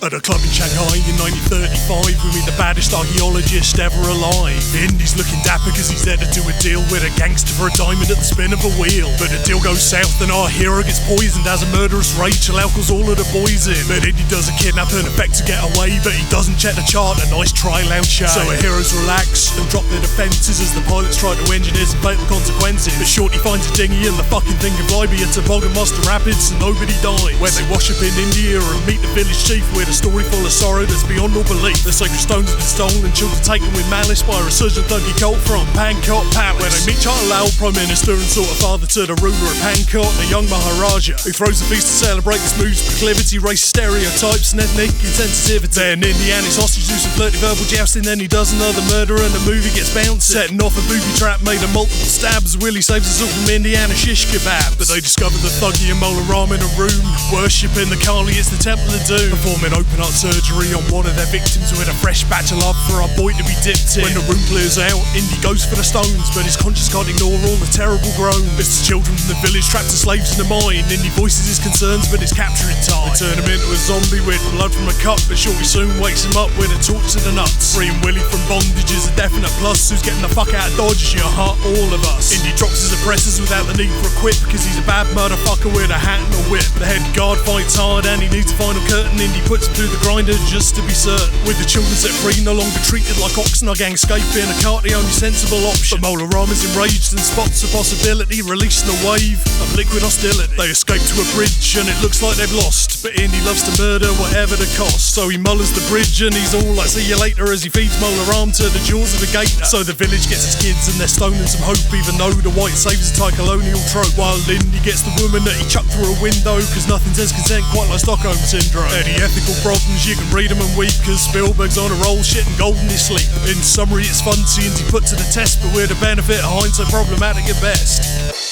At a club in Shanghai in 1935, we meet the baddest archaeologist ever alive. Indy's looking dapper because he's there to do a deal with a gangster for a diamond at the spin of a wheel. But the deal goes south and our hero gets poisoned as a murderous rage alcohol's all of the boys in. But Indy does a kidnap and effect to get away, but he doesn't check the chart, a nice try loud shade. So our heroes relax and drop their defences as the pilots try to engineer some fatal consequences. But Shorty finds a dinghy and the fucking thing can fly be a toboggan Master Rapids and nobody dies. Where they wash up in India and meet the village chief with a story full of sorrow that's beyond all belief. The sacred stones have been stolen, children taken with malice by a resurgent thuggy cult from Bangkok Palace. Where they meet Charles Lau, Prime Minister and sort of father to the ruler of Bangkok, the young Maharaja, who throws a feast to celebrate this move's proclivity, race stereotypes and ethnic insensitivity. Then Indiana's hostage do some flirty verbal jousting, then he does another murder and the movie gets bouncing. Setting off a booby trap made of multiple stabs, Willie saves us all from Indiana shish kebabs. But they discover the thuggy and Mola Ram in a room, worshipping the Kali, it's the Temple of Doom. Performing open heart surgery on one of their victims with a fresh batch of love for our boy to be dipped in. When the room clears out, Indy goes for the stones, but his conscience can't ignore all the terrible groans. It's the children from the village trapped as slaves in the mine. Indy voices his concerns, but it's capturing time. They turn him into a zombie with blood from a cup, but Shorty soon wakes him up with a torch to the nuts. Freeing Willie from bondage is a definite plus. Who's getting the fuck out of Dodge? Your heart, all of us. Indy drops his oppressors without the need for a quip, because he's a bad motherfucker with a hat and a whip. The head guard fights hard and he needs a final curtain. Indy puts him through the grinder just to be certain. With the children set free, no longer treated like oxen, our gang escaping a cart, the only sensible option. But Mola Ram is enraged and spots a possibility, releasing a wave of liquid hostility. They escape to a bridge and it looks like they've lost, but Indy loves to murder whatever the cost. So he mullers the bridge and he's all like see you later as he feeds Mola Ram to the jaws of a gator. So the village gets its kids and they're stoning some hope, even though the white saves a Thai colonial trope. While Indy gets the woman that he chucked through a window, cause nothing says consent quite like Stockholm Syndrome. Any ethical problems you can read them and weep, cause Spielberg's on a roll, shit and gold in his sleep. In summary, it's fun seeing he put to the test, but with the benefit of hindsight problematic at best.